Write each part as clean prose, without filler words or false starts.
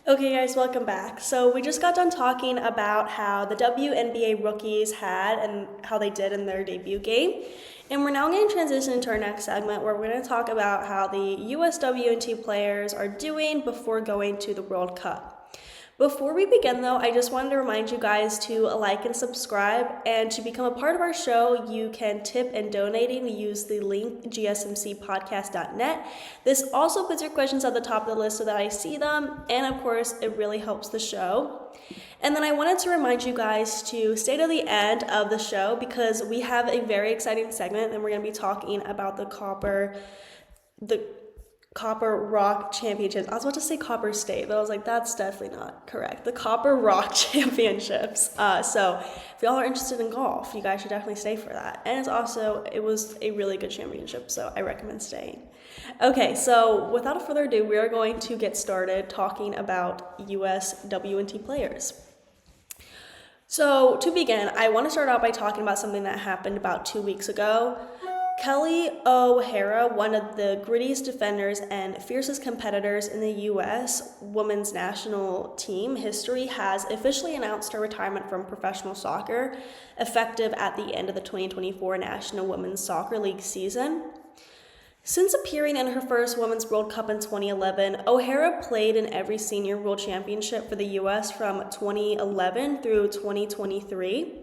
Okay guys, welcome back. So we just got done talking about how the WNBA rookies had and how they did in their debut game. And we're now going to transition into our next segment where we're going to talk about how the USWNT players are doing before going to the World Cup. Before we begin though, I just wanted to remind you guys to like and subscribe, and to become a part of our show, you can tip and donating. Use the link gsmcpodcast.net. This also puts your questions at the top of the list so that I see them, and of course, it really helps the show. And then I wanted to remind you guys to stay to the end of the show because we have a very exciting segment and we're going to be talking about the Copper Rock Championships. I was about to say Copper State, but I was like, that's definitely not correct. The Copper Rock Championships. So if y'all are interested in golf, you guys should definitely stay for that. And it was a really good championship, so I recommend staying. Okay, so without further ado, we are going to get started talking about USWNT players. So to begin, I want to start out by talking about something that happened about 2 weeks ago. Kelley O'Hara, one of the grittiest defenders and fiercest competitors in the U.S. women's national team history, has officially announced her retirement from professional soccer, effective at the end of the 2024 National Women's Soccer League season. Since appearing in her first Women's World Cup in 2011, O'Hara played in every senior world championship for the U.S. from 2011 through 2023.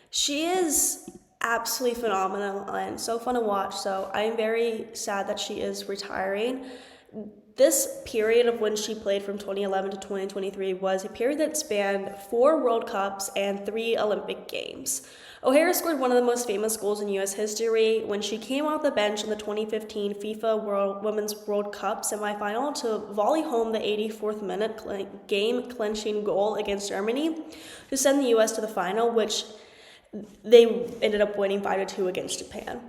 She is absolutely phenomenal and so fun to watch, so I'm very sad that she is retiring. This period of when she played from 2011 to 2023 was a period that spanned 4 World Cups and 3 Olympic Games. O'Hara scored one of the most famous goals in U.S. history when she came off the bench in the 2015 FIFA Women's World Cup semifinal to volley home the 84th minute game-clinching goal against Germany to send the U.S. to the final, which they ended up winning 5-2 against Japan.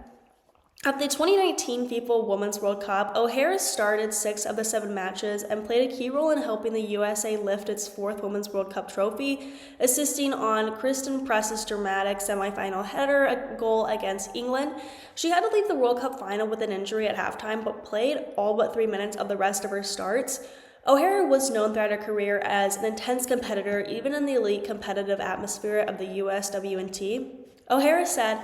At the 2019 FIFA Women's World Cup, O'Hara started 6 of the 7 matches and played a key role in helping the USA lift its 4th Women's World Cup trophy, assisting on Kristen Press's dramatic semifinal header goal against England. She had to leave the World Cup final with an injury at halftime, but played all but 3 minutes of the rest of her starts. O'Hara was known throughout her career as an intense competitor, even in the elite competitive atmosphere of the USWNT. O'Hara said,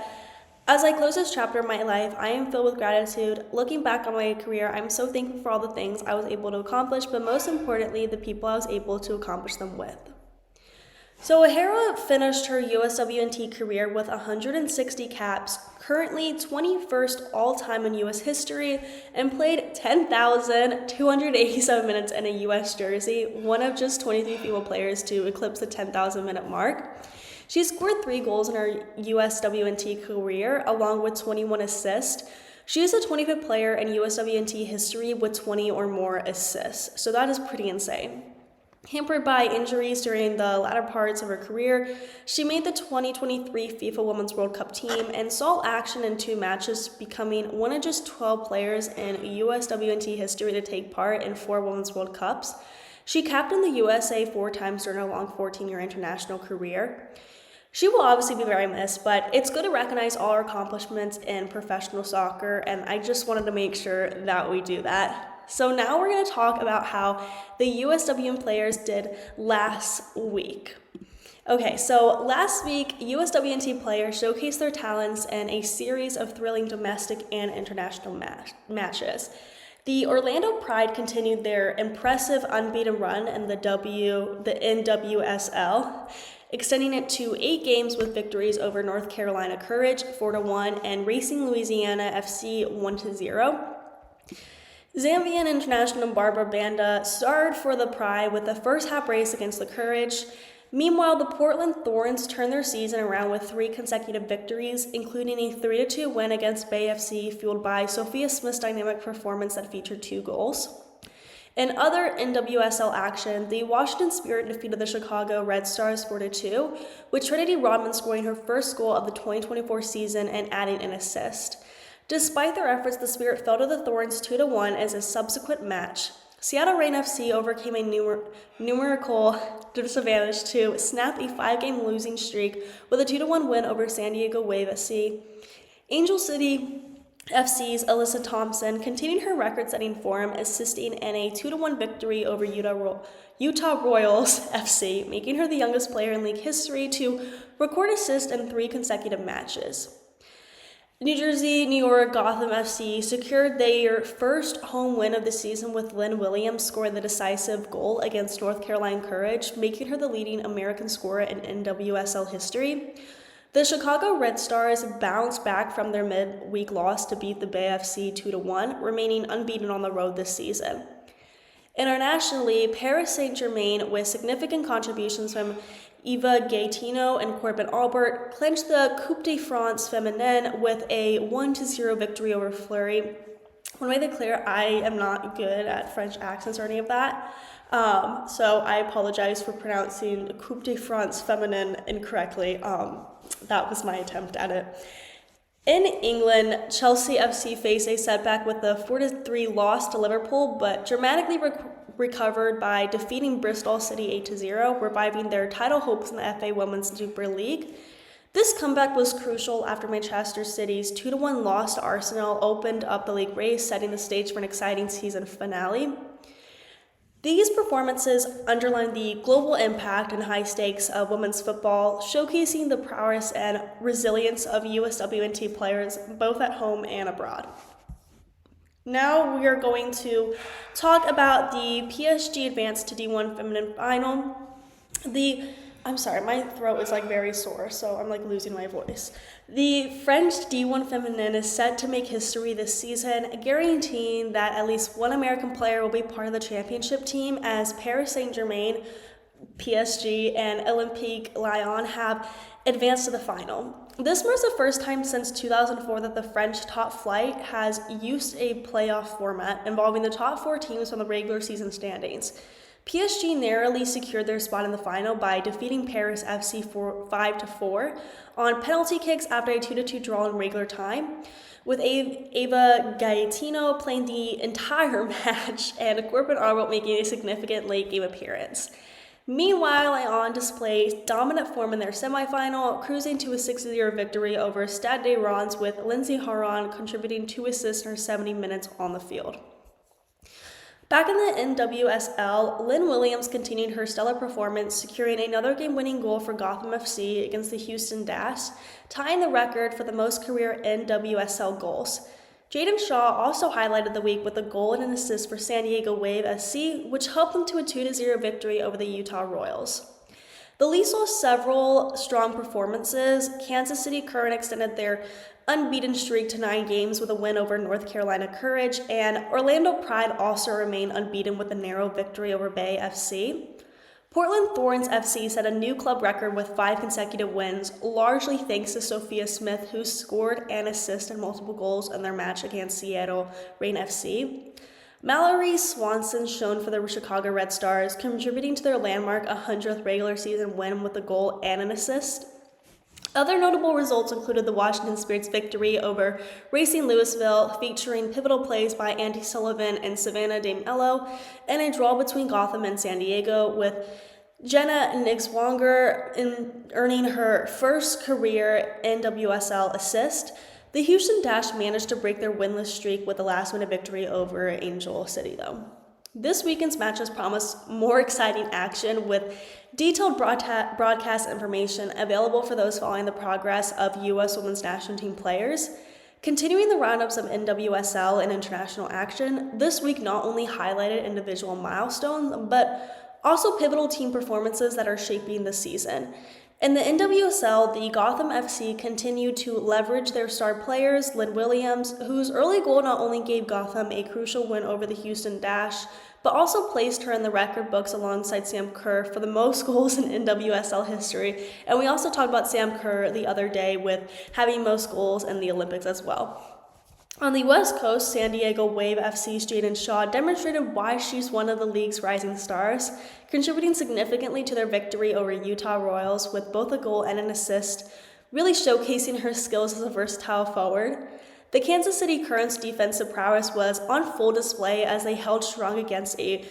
"As I close this chapter of my life, I am filled with gratitude. Looking back on my career, I'm so thankful for all the things I was able to accomplish, but most importantly, the people I was able to accomplish them with." So O'Hara finished her USWNT career with 160 caps, currently 21st all-time in U.S. history, and played 10,287 minutes in a U.S. jersey, one of just 23 female players to eclipse the 10,000-minute mark. She scored 3 goals in her USWNT career, along with 21 assists. She is the 25th player in USWNT history with 20 or more assists, so that is pretty insane. Hampered by injuries during the latter parts of her career, she made the 2023 FIFA Women's World Cup team and saw action in 2 matches, becoming one of just 12 players in USWNT history to take part in 4 Women's World Cups. She captained the USA 4 times during her long 14-year international career. She will obviously be very missed, but it's good to recognize all her accomplishments in professional soccer, and I just wanted to make sure that we do that. So now we're going to talk about how the USWN players did last week. Okay, so last week, USWNT players showcased their talents in a series of thrilling domestic and international matches. The Orlando Pride continued their impressive unbeaten run in the NWSL, extending it to 8 games with victories over North Carolina Courage 4-1 and Racing Louisiana FC 1-0. Zambian international Barbra Banda starred for the Pride with the first half race against the Courage. Meanwhile, the Portland Thorns turned their season around with 3 consecutive victories, including a 3-2 win against Bay FC, fueled by Sophia Smith's dynamic performance that featured 2 goals. In other NWSL action, the Washington Spirit defeated the Chicago Red Stars 4-2, with Trinity Rodman scoring her first goal of the 2024 season and adding an assist. Despite their efforts, the Spirit fell to the Thorns 2-1 as a subsequent match. Seattle Reign FC overcame a numerical disadvantage to snap a 5-game losing streak with a 2-1 win over San Diego Wave FC. Angel City FC's Alyssa Thompson continued her record-setting form, assisting in a 2-1 victory over Utah Royals FC, making her the youngest player in league history to record assists in 3 consecutive matches. New York, Gotham FC secured their first home win of the season with Lynn Williams scoring the decisive goal against North Carolina Courage, making her the leading American scorer in NWSL history. The Chicago Red Stars bounced back from their midweek loss to beat the Bay FC 2-1, remaining unbeaten on the road this season. Internationally, Paris Saint-Germain, with significant contributions from Eva Gaetino and Corbin clinched the Coupe de France Féminine with a 1-0 victory over Fleury. I want to make it clear, I am not good at French accents or any of that, so I apologize for pronouncing Coupe de France Féminine incorrectly. That was my attempt at it. In England, Chelsea FC faced a setback with the 4-3 loss to Liverpool, but dramatically recovered by defeating Bristol City 8-0, reviving their title hopes in the FA Women's Super League. This comeback was crucial after Manchester City's 2-1 loss to Arsenal opened up the league race, setting the stage for an exciting season finale. These performances underline the global impact and high stakes of women's football, showcasing the prowess and resilience of USWNT players both at home and abroad. Now we are going to talk about the PSG advanced to D1 Feminine final. I'm sorry, my throat is very sore, so I'm losing my voice. The French D1 Féminine is set to make history this season, guaranteeing that at least one American player will be part of the championship team, as Paris Saint-Germain, PSG, and Olympique Lyon have advanced to the final. This marks the first time since 2004 that the French top flight has used a playoff format involving the top 4 teams from the regular season standings. PSG narrowly secured their spot in the final by defeating Paris FC 5-4 on penalty kicks after a 2-2 draw in regular time, with Eva Gaetino playing the entire match and Korbin making a significant late game appearance. Meanwhile, Lyon displays dominant form in their semifinal, cruising to a 6-0 victory over Stade de Reims, with Lindsay Horan contributing 2 assists in her 70 minutes on the field. Back in the NWSL, Lynn Williams continued her stellar performance, securing another game-winning goal for Gotham FC against the Houston Dash, tying the record for the most career NWSL goals. Jaden Shaw also highlighted the week with a goal and an assist for San Diego Wave SC, which helped them to a 2-0 victory over the Utah Royals. The Leafs saw several strong performances. Kansas City Current extended their unbeaten streak to 9 games with a win over North Carolina Courage, and Orlando Pride also remained unbeaten with a narrow victory over Bay FC. Portland Thorns FC set a new club record with 5 consecutive wins, largely thanks to Sophia Smith, who scored and assisted multiple goals in their match against Seattle Reign FC. Mallory Swanson shone for the Chicago Red Stars, contributing to their landmark 100th regular season win with a goal and an assist. Other notable results included the Washington Spirit's victory over Racing Louisville, featuring pivotal plays by Andy Sullivan and Savannah DeMello, and a draw between Gotham and San Diego, with Jenna Nixwanger earning her first career NWSL assist. The Houston Dash managed to break their winless streak with a last-minute victory over Angel City, though. This weekend's matches promise more exciting action, with detailed broadcast information available for those following the progress of U.S. Women's National Team players. Continuing the roundups of NWSL and international action, this week not only highlighted individual milestones, but also pivotal team performances that are shaping the season. In the NWSL, the Gotham FC continued to leverage their star players, Lynn Williams, whose early goal not only gave Gotham a crucial win over the Houston Dash, but also placed her in the record books alongside Sam Kerr for the most goals in NWSL history. And we also talked about Sam Kerr the other day with having most goals in the Olympics as well. On the West Coast, San Diego Wave FC's Jaden Shaw demonstrated why she's one of the league's rising stars, contributing significantly to their victory over Utah Royals with both a goal and an assist, really showcasing her skills as a versatile forward. The Kansas City Current's defensive prowess was on full display as they held strong against a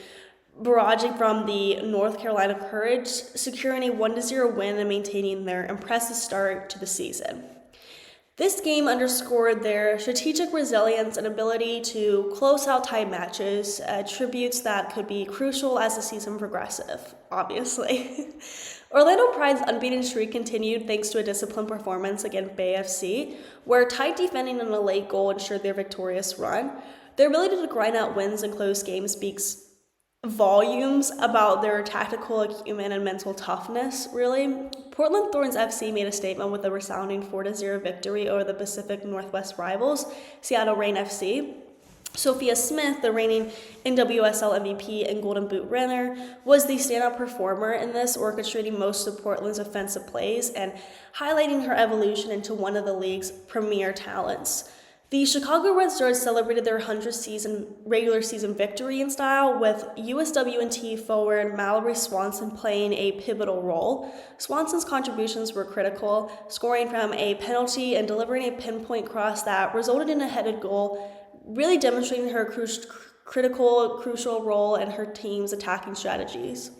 barrage from the North Carolina Courage, securing a 1-0 win and maintaining their impressive start to the season. This game underscored their strategic resilience and ability to close out tight matches, attributes that could be crucial as the season progresses, obviously. Orlando Pride's unbeaten streak continued thanks to a disciplined performance against Bay FC, where tight defending and a late goal ensured their victorious run. Their ability to grind out wins in close games speaks volumes about their tactical acumen and mental toughness, really. Portland Thorns FC made a statement with a resounding 4-0 victory over the Pacific Northwest rivals, Seattle Reign FC. Sophia Smith, the reigning NWSL MVP and Golden Boot winner, was the standout performer in this, orchestrating most of Portland's offensive plays and highlighting her evolution into one of the league's premier talents. The Chicago Red Stars celebrated their 100th regular season victory in style, with USWNT forward Mallory Swanson playing a pivotal role. Swanson's contributions were critical, scoring from a penalty and delivering a pinpoint cross that resulted in a headed goal, really demonstrating her crucial role in her team's attacking strategies.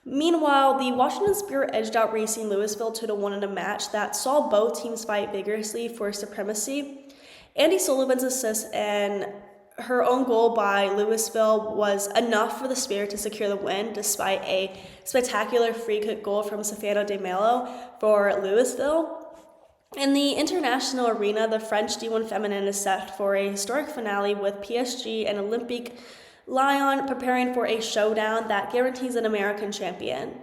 Meanwhile, the Washington Spirit edged out Racing Louisville 2-1 in a match that saw both teams fight vigorously for supremacy. Andy Sullivan's assist and her own goal by Louisville was enough for the Spirit to secure the win, despite a spectacular free kick goal from Stefano De Mello for Louisville. In the international arena, the French D1 Féminine is set for a historic finale, with PSG and Olympique Lyon preparing for a showdown that guarantees an American champion.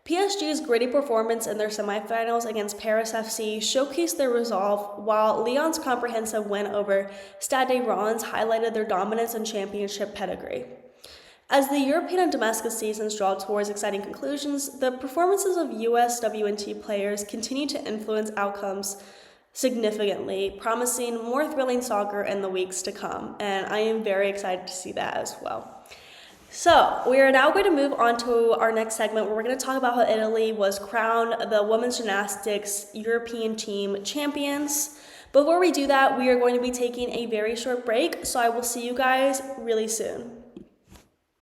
PSG's gritty performance in their semifinals against Paris FC showcased their resolve, while Lyon's comprehensive win over Stade Reims highlighted their dominance and championship pedigree. As the European and domestic seasons draw towards exciting conclusions, the performances of USWNT players continue to influence outcomes significantly, promising more thrilling soccer in the weeks to come, and I am very excited to see that as well. So, we are now going to move on to our next segment, where we're going to talk about how Italy was crowned the women's gymnastics European team champions. Before we do that, we are going to be taking a very short break, so I will see you guys really soon.